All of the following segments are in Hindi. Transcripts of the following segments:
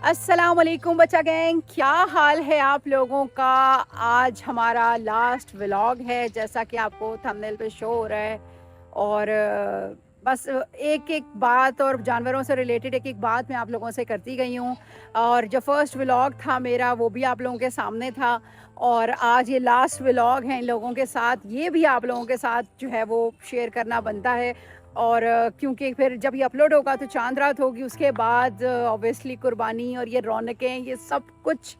अस्सलाम वालेकुम बच्चा गैंग, क्या हाल है आप लोगों का। आज हमारा लास्ट व्लॉग है, जैसा कि आपको थंबनेल पे शो हो रहा है। और बस एक एक बात और जानवरों से रिलेटेड एक एक बात मैं आप लोगों से करती गई हूँ। और जो फर्स्ट व्लॉग था मेरा वो भी आप लोगों के सामने था, और आज ये लास्ट व्लॉग है इन लोगों के साथ, ये भी आप लोगों के साथ जो है वो शेयर करना बनता है। और क्योंकि फिर जब ये अपलोड होगा तो चांद रात होगी, उसके बाद ऑब्वियसली कुर्बानी और ये रौनकें ये सब कुछ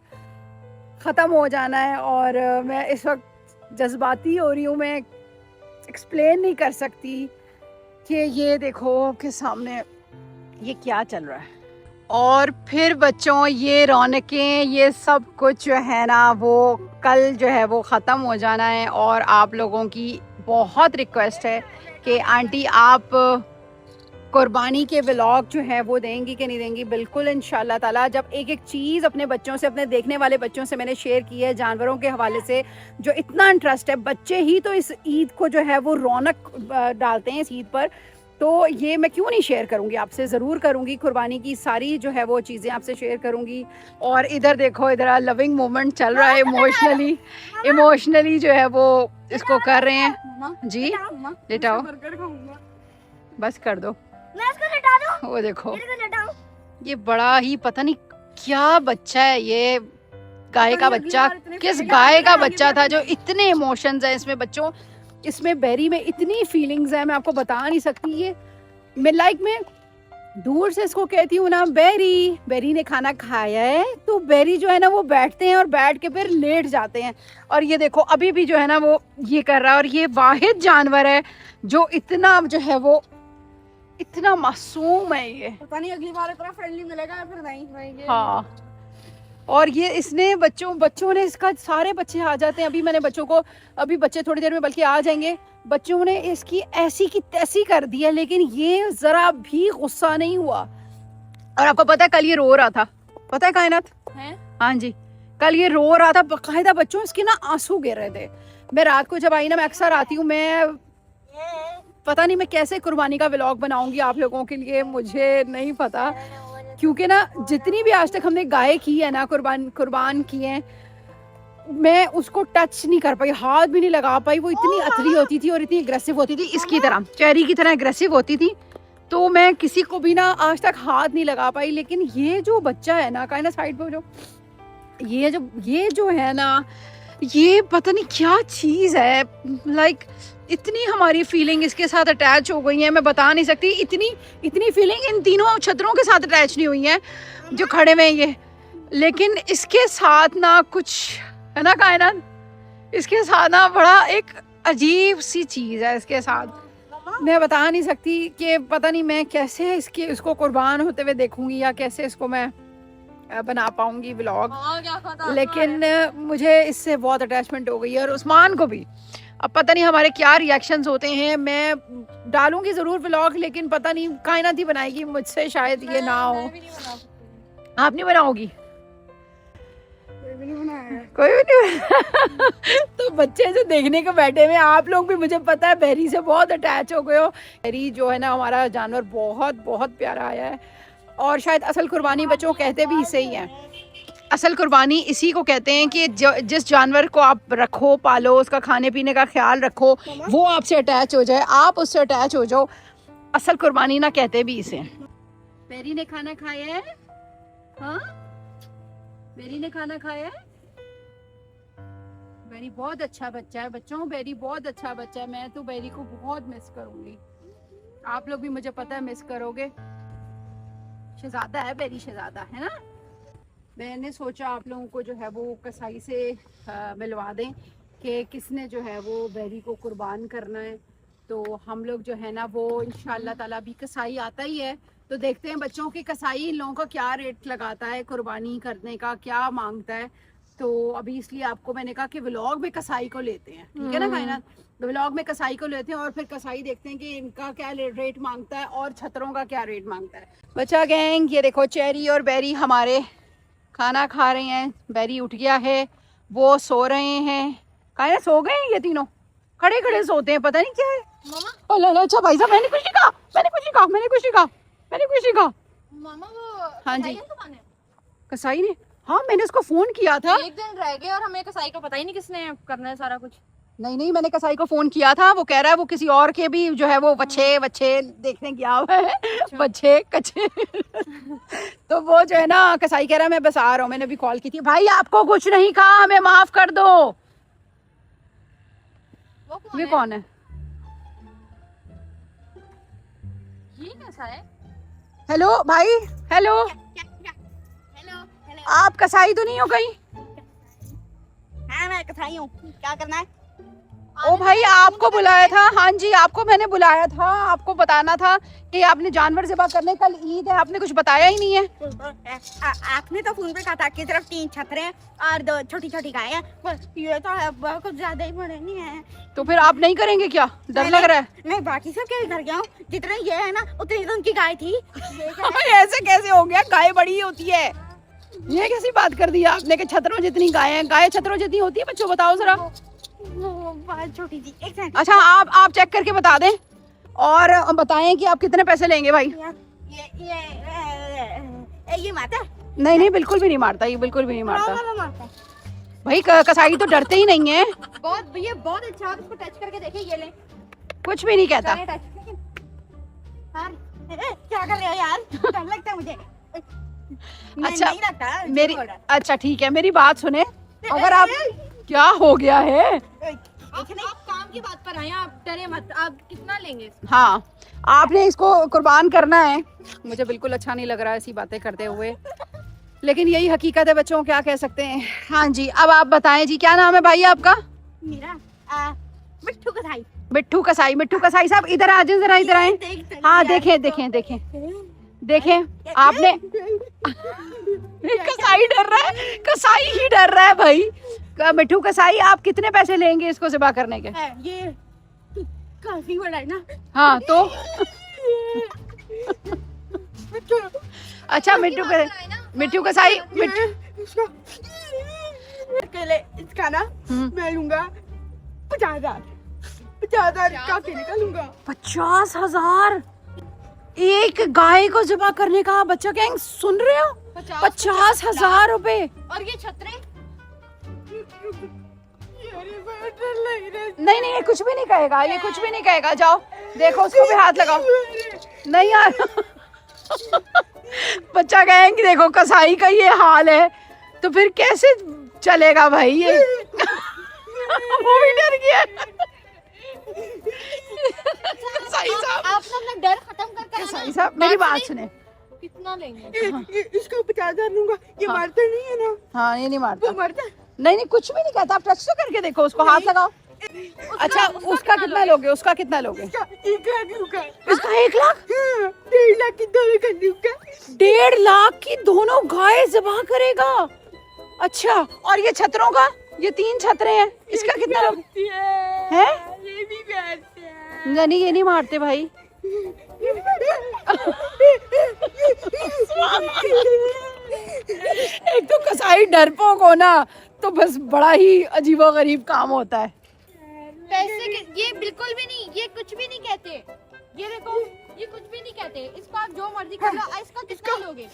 ख़त्म हो जाना है। और मैं इस वक्त जज्बाती हो रही हूँ, मैं एक्सप्लेन नहीं कर सकती कि ये देखो आपके सामने ये क्या चल रहा है। और फिर बच्चों ये रौनकें ये सब कुछ जो है ना वो कल जो है वो ख़त्म हो जाना है। और आप लोगों की बहुत रिक्वेस्ट है कि आंटी आप कुर्बानी के व्लॉग जो है वो देंगी कि नहीं देंगी। बिल्कुल इंशाल्लाह ताला, जब एक एक चीज़ अपने बच्चों से, अपने देखने वाले बच्चों से मैंने शेयर की है, जानवरों के हवाले से जो इतना इंटरेस्ट है, बच्चे ही तो इस ईद को जो है वो रौनक डालते हैं इस ईद पर, तो ये मैं क्यों नहीं शेयर करूँगी, आपसे ज़रूर करूँगी। कुर्बानी की सारी जो है वो चीज़ें आपसे शेयर करूँगी। और इधर देखो, इधर लविंग मोमेंट चल रहा है, इमोशनली जो है वो इसको कर रहे हैं जी। लेटाओ, बस कर दो, वो देखो ये बड़ा ही पता नहीं क्या बच्चा है, ये गाय का बच्चा, किस गाय का बच्चा था जो इतने इमोशंस हैं इसमें बच्चों, इसमें बेरी में इतनी फीलिंग्स है, मैं आपको बता नहीं सकती। ये मैं मैं दूर से इसको कहती हूँ ना, बेरी ने खाना खाया है, तो बेरी जो है ना वो बैठते हैं और बैठ के फिर लेट जाते हैं। और ये देखो अभी भी जो है ना वो ये कर रहा है। और ये वाहिद जानवर है जो इतना जो है वो इतना मासूम है, ये पता नहीं अगली बार इतना फ्रेंडली मिलेगा या फिर नहीं। हाँ, और ये इसने बच्चों ने इसका, सारे बच्चे आ जाते हैं अभी, मैंने बच्चों को, अभी बच्चे थोड़ी देर में बल्कि आ जाएंगे, बच्चों ने इसकी ऐसी की तैसी कर दी है, लेकिन ये जरा भी गुस्सा नहीं हुआ। और आपको पता है कल ये रो रहा था, पता है कायनात है? हाँ जी, कल ये रो रहा था बाकायदा बच्चों, इसके ना आंसू गिर रहे थे। मैं रात को जब आई ना, मैं अक्सर आती हूँ, मैं पता नहीं मैं कैसे कुर्बानी का व्लॉग बनाऊंगी आप लोगों के लिए, मुझे नहीं पता, क्योंकि ना जितनी भी आज तक हमने गाय की है ना, कुर्बान की है, मैं उसको टच नहीं कर पाई, हाथ भी नहीं लगा पाई। वो इतनी अथरी होती थी और इतनी अग्रेसिव होती थी, इसकी तरह, चेरी की तरह अग्रेसिव होती थी, तो मैं किसी को भी ना आज तक हाथ नहीं लगा पाई। लेकिन ये जो बच्चा है ना, कायना साइड पे जो ये जो है ना, ये पता नहीं क्या चीज़ है, इतनी हमारी फीलिंग इसके साथ अटैच हो गई है, मैं बता नहीं सकती। इतनी फीलिंग इन तीनों छतरों के साथ अटैच नहीं हुई है जो खड़े हुए हैं ये, लेकिन इसके साथ ना कुछ है ना कायनात, इसके साथ ना बड़ा एक अजीब सी चीज़ है इसके साथ, मैं बता नहीं सकती कि पता नहीं मैं कैसे इसको कुर्बान होते हुए देखूंगी या कैसे इसको मैं बना पाऊंगी व्लॉग। लेकिन मुझे इससे बहुत अटैचमेंट हो गई है, और उस्मान को भी। अब पता नहीं हमारे क्या रिएक्शंस होते हैं, मैं डालूंगी ज़रूर व्लॉग, लेकिन पता नहीं कायनात ही बनाएगी, मुझसे शायद ये ना हो। आप नहीं बनाओगी? कोई भी नहीं तो बच्चे जो देखने को बैठे हुए, आप लोग भी, मुझे पता है बेरी से बहुत अटैच हो गए हो। बेरी जो है ना हमारा जानवर बहुत बहुत प्यारा आया है, और शायद असल कुर्बानी बच्चों कहते भी इसे ही हैं। असल कुर्बानी इसी को कहते हैं कि जिस जानवर को आप रखो, पालो, उसका खाने पीने का ख्याल रखो, वो आपसे अटैच हो जाए, आप उससे अटैच हो जाओ, असल कुर्बानी ना कहते भी इसे। बेरी ने खाना खाया है? हाँ, बेरी ने खाना खाया है? बेरी बहुत अच्छा बच्चा है बच्चों, बेरी बहुत अच्छा बच्चा है। मैं तो बेरी को बहुत मिस करूंगी, आप लोग भी मुझे पता है मिस करोगे। शहजादा है बेरी, शहजादा है ना। मैंने सोचा आप लोगों को जो है वो कसाई से मिलवा दें कि किसने जो है वो बेरी को कुर्बान करना है। तो हम लोग जो है ना वो इंशाल्लाह ताला, भी कसाई आता ही है, तो देखते हैं बच्चों के कसाई इन लोगों का क्या रेट लगाता है, कुर्बानी करने का क्या मांगता है। तो अभी इसलिए आपको मैंने कहा कि व्लॉग में कसाई को लेते हैं, ठीक है ना कायनात, तो व्लॉग में कसाई को लेते हैं और फिर कसाई देखते हैं कि इनका क्या रेट मांगता है और छतरों का क्या रेट मांगता है। बच्चा गैंग, ये देखो चेरी और बेरी हमारे खाना खा रहे हैं। बेरी उठ गया है, वो सो रहे हैं, कायना सो गए हैं, ये तीनों खड़े खड़े सोते हैं, पता नहीं क्या है। अच्छा भाई साहब, मैंने कुछ नहीं कहा, मैंने कुछ नहीं कहा, मैंने कुछ नहीं कहा, मैंने कुछ नहीं कहा। मामा वो हाँ जी, कसाई ने, हाँ मैंने उसको फोन किया था। एक दिन रह गए और हमें कसाई का पता ही नहीं किसने करना है सारा कुछ। नहीं नहीं, मैंने कसाई को फोन किया था, वो कह रहा है वो किसी और के भी जो है वो बच्चे बच्चे देखने गया हुआ है। बच्चे कच्चे तो वो जो है ना कसाई कह रहा है मैं बस आ रहा हूँ। मैंने भी कॉल की थी, भाई आपको कुछ नहीं कहा, हमें माफ कर दो। ये कौन है? ये कैसा है? हेलो भाई, हेलो, हेलो हेलो। आप कसाई तो नहीं हो कहीं? हाँ मैं कसाई हूँ, क्या करना है? ओ भाई आपको बुलाया था। हाँ जी आपको मैंने बुलाया था, आपको बताना था कि आपने जानवर ज़िबा करने, कल ईद है, आपने कुछ बताया ही नहीं है। आपने तो फोन पे कहा था कि सिर्फ 3 छतरे हैं और 2 छोटी छोटी गायें हैं, बस ये तो है, कुछ ज्यादा ही बड़े नहीं है। तो फिर आप नहीं करेंगे क्या? डर लग रहा है? मैं बाकी सब के घर गया हूँ, जितने ये है ना उतनी तो उनकी गाय थी। ऐसे कैसे हो गया? गाय बड़ी होती है। ये कैसी बात कर दी आपने कि छतरों जितनी गाय हैं? गाय छतरों जितनी होती है बच्चों, बताओ जरा। वो बहुत छोटी थी। एक सेकंड। अच्छा आप चेक करके बता दें और बताएं कि आप कितने पैसे लेंगे भाई। ये मारता है? नहीं नहीं बिल्कुल भी नहीं मारता, ये बिल्कुल भी नहीं मारता मारता है। भाई। कसाई तो डरते ही नहीं है। बहुत भैया बहुत अच्छा, आप इसको टच करके देखिए, ये ले। कुछ भी नहीं कहता। करें टच। हाँ, क्या कर रहे हो यार? डर लगता है मुझे। अच्छा नहीं लगता मेरी, अच्छा ठीक है मेरी बात सुने। अगर आप, क्या हो गया है? आप काम की बात पर आए, आप डरे मत। आप कितना लेंगे? हाँ आपने इसको कुर्बान करना है। मुझे बिल्कुल अच्छा नहीं लग रहा है ऐसी बातें करते हुए, लेकिन यही हकीकत है बच्चों, क्या कह सकते हैं। हाँ जी अब आप बताएं जी, क्या नाम है भाई आपका? मेरा मिट्ठू कसाई। मिट्ठू कसाई। मिट्ठू कसाई साहब इधर आ जाए, जरा इधर आए। हाँ देखें देखें देखें देखें आपने कसाई डर रहा है, कसाई ही डर रहा है भाई। मिट्ठू कसाई आप कितने पैसे लेंगे इसको ज़िबा करने के? ये काफी बड़ा है ना। हाँ तो अच्छा मिट्ठू कसाई इसका ना मैं लूंगा 50,000। 50,000 का अकेले का लूंगा। 50,000 एक गाय को ज़िबा करने का? बच्चा गैंग सुन रहे हो? 50,000 रुपए। और ये छतरे? नहीं नहीं ये कुछ भी नहीं कहेगा, ये कुछ भी नहीं कहेगा। जाओ देखो उसको भी हाथ लगाओ। नहीं यार बच्चा गैंग देखो कसाई का ये हाल है तो फिर कैसे चलेगा भाई ये वो भी डर गया। कसाई साहब आप अपना डर खत्म कर कसाई साहब मेरी बात सुने। कितना लेंगे? इसको 50,000 लूंगा। ये मारता नहीं है ना? हाँ ये नहीं मारता। वो मारता? नहीं नहीं कुछ भी नहीं कहता। आप टच तो करके देखो उसको, हाथ लगाओ। अच्छा उसका कितना लोगे? उसका कितना लोगे? 1 लाख लूंगा। इसका 1 लाख? 1.5 लाख की दोनों कर दूंगा। 1.5 लाख की दोनों गाय ज़िबा करेगा? अच्छा और ये छतरों का, ये 3 छतरे हैं, इसका कितना लोगे? है ये भी मारते हैं। नहीं ये नहीं मारते भाई। एक तो कसाई डरपोक हो ना तो बस बड़ा ही अजीबो गरीब काम होता है। पैसे ये बिल्कुल भी नहीं, ये कुछ भी नहीं कहते। ये देखो ये कुछ भी नहीं कहते। इसको आप जो मर्जी कर लो। इसका कितना लोगे?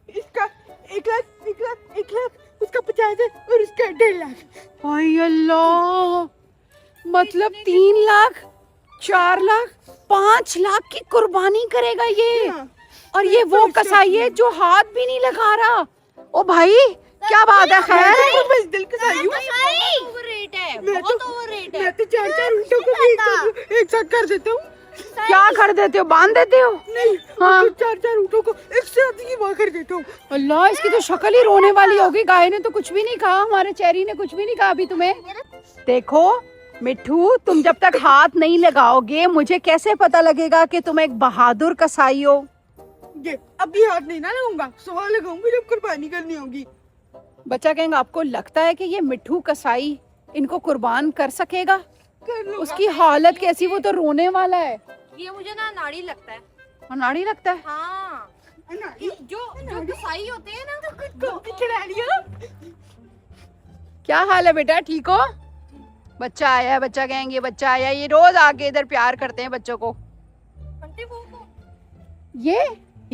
इसका 1 लाख, उसका 50,000 और उसका 1.5 लाख। हाय अल्लाह, मतलब 3 लाख, 4 लाख, 5 लाख की कुर्बानी करेगा ये। और ये वो कसाई है जो हाथ भी नहीं लगा रहा। ओ भाई क्या बात है? खैर बस दिल कसाई हूं। ओवर रेट है, बहुत ओवर रेट है। मैं तो 4 ऊँटों को भी एक साथ कर देता हूँ। क्या कर देते हो? बांध देते हो? नहीं हाँ 4 ऊँटों को एक साथ ही वहाँ कर देता हूँ। अल्लाह इसकी तो शक्ल ही रोने वाली होगी। गाय ने तो कुछ भी नहीं कहा, हमारे चेरी ने कुछ भी नहीं कहा अभी तुम्हें। देखो मिट्ठू तुम जब तक हाथ नहीं लगाओगे मुझे कैसे पता लगेगा कि तुम एक बहादुर कसाई हो? ये अभी हाथ नहीं ना लगाऊंगा, 100 लगाऊंगी जब कुर्बानी करनी होगी। बच्चा कहेंगे आपको लगता है कि ये मिट्ठू कसाई इनको कुर्बान कर सकेगा? उसकी हालत कैसी, वो तो रोने वाला है। ये मुझे ना नाड़ी लगता है। अनाड़ी लगता है। हाँ जो कसाई होते हैं ना, क्या हाल है बेटा, ठीक हो? बच्चा आया है, बच्चा कहेंगे बच्चा आया। ये रोज आके इधर प्यार करते हैं बच्चों को।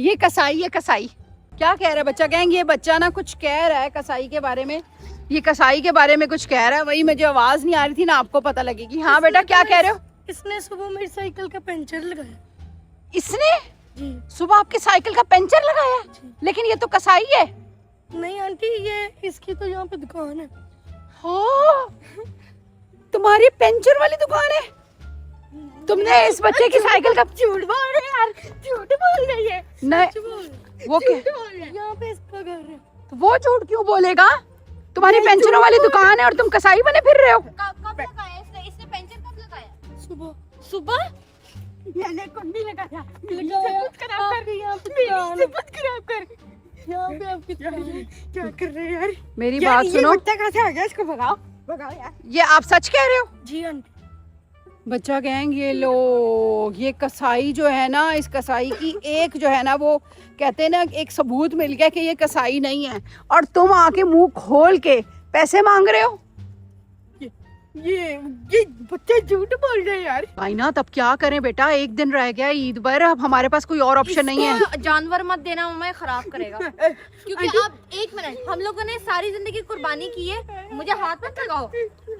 ये कसाई है, कसाई। क्या कह रहा है बच्चा गैंग? ये बच्चा ना कुछ कह रहा है कसाई के बारे में, ये कसाई के बारे में कुछ कह रहा है, वही मुझे आवाज नहीं आ रही थी ना, आपको पता लगेगी। हाँ बेटा क्या कह रहे हो? इसने सुबह मेरी साइकिल का पंचर लगाया। इसने जी सुबह आपकी साइकिल का पंचर लगाया? लेकिन ये तो कसाई है। नहीं आंटी, ये इसकी तो यहाँ पे दुकान है। हाँ, तुम्हारी पंचर वाली दुकान है? तुमने इस बच्चे की साइकिल का झूठ बोल रहे यार, झूठ बोल रही है। नहीं वो क्या, यहाँ पे इसका घर है। तो वो झूठ क्यों बोलेगा? तुम्हारी पेंशनों वाली दुकान है और तुम कसाई बने फिर रहे हो। कब लगाया इसने पेंशन कब लगाया? सुबह सुबह? मैंने कुंडी लगाया। कुछ खराब कर रही है आप, मेरी कुछ खराब कर। यहाँ पे आप क्या कर रहे हैं यार? मेरी बात सुनो, बच्चा कहाँ से आ गया? इसको भगाओ भगाओ यार। ये आप सच कह रहे हो? जी आंटी। बच्चा गैंग ये लोग, ये कसाई जो है ना, इस कसाई की एक जो है ना, वो कहते हैं ना एक सबूत मिल गया कि ये कसाई नहीं है, और तुम आके मुंह खोल के पैसे मांग रहे हो। ये बच्चे झूठ बोल रहे हैं यार। भाई ना तब क्या करें बेटा, एक दिन रह गया ईद पर, अब हमारे पास कोई और ऑप्शन नहीं है। इसको जानवर मत देना, मम्मा खराब करेगा। क्योंकि आप एक मिनट, हम लोगों ने सारी जिंदगी कुर्बानी की है, मुझे हाथ मत लगाओ।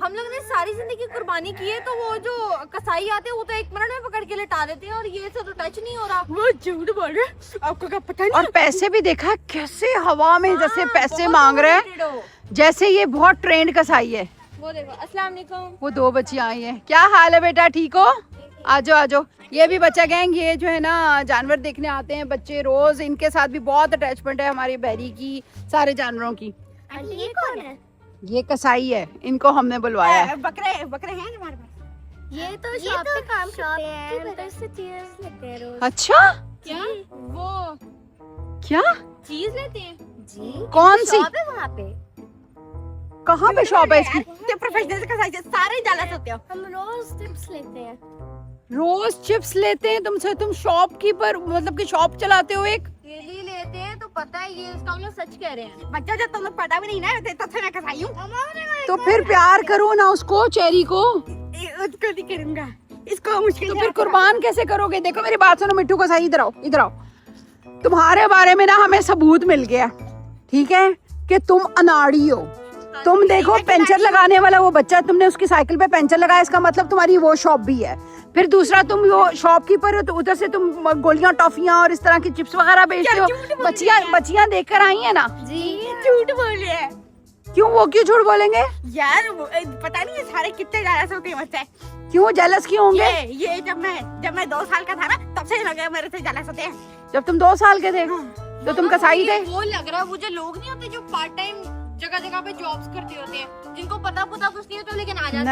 हम लोगों ने सारी जिंदगी कुर्बानी की है, तो वो जो कसाई आते हैं वो तो एक मिनट में पकड़ के लेटा देते हैं, और ये तो टच नहीं हो रहा। वो झूठ बोल रहे हैं, आपको क्या पता नहीं? और पैसे भी देखा कैसे हवा में जैसे पैसे बहुत मांग रहे हैं, overrated हो। जैसे ये बहुत ट्रेंड कसाई है। वो देखो, अस्सलाम वालेकुम। वो दो बच्चियां आई हैं। क्या हाल है बेटा, ठीक हो? आजो आजो। ये भी बच्चा गैंग, ये जो है ना जानवर देखने आते हैं बच्चे रोज, इनके साथ भी बहुत अटैचमेंट है हमारी बहरी की, सारे जानवरों की। आंटी ये कौन है? ये कसाई है, इनको हमने बुलवाया है। बकरे हैं हमारे पास। ये तो शॉप पे काम करते हैं, तो इससे चीज लेते हैं रोज। अच्छा, क्या वो क्या चीज लेते हैं? जी कौन सी? शॉप है वहाँ पे। कहाँ पे शॉप है इसकी? प्रोफेशनल कसाई से सारे जालस होते हो। हम रोज टिप्स लेते हैं। रोज चिप्स लेते हैं तुमसे? तुम शॉपकीपर मतलब कि शॉप चलाते हो एक? डेली लेते हैं, तो पता है ये इसका हम लोग सच कह रहे हैं। बच्चा जब तुमने पता भी नहीं ना, तब से मैं कसाई हूँ। तो फिर प्यार करो ना उसको, चेरी को। उसको नहीं करूँगा, इसको मुश्किल तो फिर कुर्बान कैसे करोगे? देखो मेरी बात सुनो मिट्टू कसाई, इधर आओ इधर आओ। तुम्हारे बारे में ना हमें सबूत मिल गया, ठीक है, कि तुम अनाड़ी हो। तुम देखो पंचर लगाने वाला वो बच्चा, तुमने उसकी साइकिल पे पंचर लगाया, इसका मतलब तुम्हारी वो शॉप भी है। फिर दूसरा, तुम वो शॉपकीपर हो, तो उधर से तुम गोलियां, टॉफियां और इस तरह की चिप्स वगैरह बेचते हो। बच्चियां देखकर आई है ना? जी झूठ बोल रहे हैं। क्यों, वो क्यों झूठ बोलेंगे? यार पता नहीं ये सारे कितने जालस होते हैं बच्चे। क्यों जेलस क्यों होंगे? ये जब मैं 2 साल का था ना, तब से लगे मेरे से जालस होते हैं। जब तुम 2 साल के थे तो तुम कसाई थे? वो लग रहा है, वो जो लोग नहीं होते जो पार्ट टाइम जगह जगह पे जॉब्स करते होते हैं, जिनको पता कुछ नहीं होता लेकिन आ जाते हैं।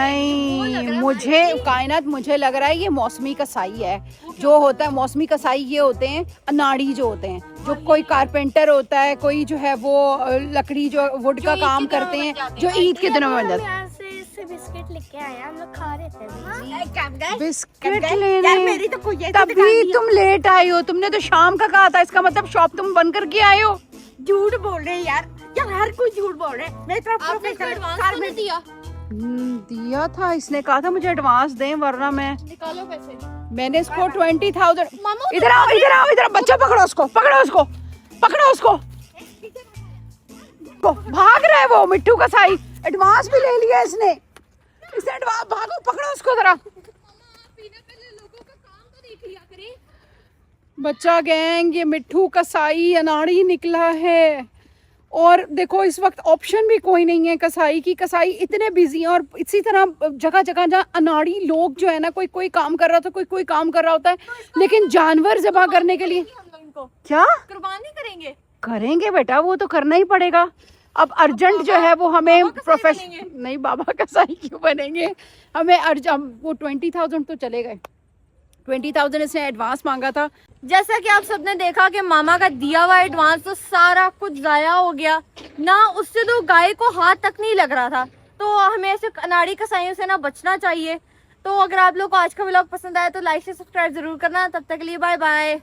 वो लग नहीं, रहा है मुझे भाई। कायनात मुझे लग रहा है ये मौसमी कसाई है। जो होता है मौसमी कसाई, ये होते हैं अनाड़ी, जो होते हैं, जो कोई कारपेंटर होता है, कोई जो है वो लकड़ी जो वुड का काम करते हैं, जो ईद के दिनों में बन जाते हैं। यहाँ से इससे बिस्किट लेके आए, हम लोग खा रहे थे। बिस्किट यार लेने मेरी तो कोई तभी तुम लेट आई हो। तुमने तो शाम का कहा था, इसका मतलब शॉप तुम बंद करके आए हो। झूठ बोल रहे हैं यार हर कोई झूठ बोल रहे हैं। मैं तरफ आपने इसको एडवांस तो नहीं दिया? दिया था, इसने कहा था मुझे एडवांस दें वरना मैं। निकालो पैसे। मैंने इसको 20,000। मामू इधर आओ इधर आओ इधर, बच्चा पकड़ो उसको, पकड़ो उसको, पकड़ो उसको। भाग रहा है वो मिट्टू कसाई, एडवांस भी ले लिया इसने एडवांस। भागो, पकड़ो उसको जरा। लोगों का काम तो देख लिया करें। बच्चा गैंग, ये मिट्टू कसाई अनाड़ी निकला है। और देखो इस वक्त ऑप्शन भी कोई नहीं है कसाई की। कसाई इतने बिजी हैं, और इसी तरह जगह जगह जहाँ अनाड़ी लोग जो है ना, कोई काम कर रहा होता है, कोई काम कर रहा होता है, लेकिन जानवर ज़बह करने के लिए हम लोग इनको क्या कुर्बान नहीं करेंगे? करेंगे बेटा, वो तो करना ही पड़ेगा। अब अर्जेंट जो है वो हमें बाबा कसाई प्रोफेशनल नहीं, बाबा कसाई क्यों बनेंगे? हमें अर्जेंट वो 20,000 तो चले गए। 20,000 इसने एडवांस मांगा था। जैसा कि आप सबने देखा कि मामा का दिया हुआ एडवांस तो सारा कुछ जाया हो गया ना, उससे तो गाय को हाथ तक नहीं लग रहा था। तो हमें ऐसे अनाड़ी कसाइयों से ना बचना चाहिए। तो अगर आप लोग को आज का व्लॉग पसंद आया तो लाइक से सब्सक्राइब जरूर करना। तब तक के लिए बाय बाय।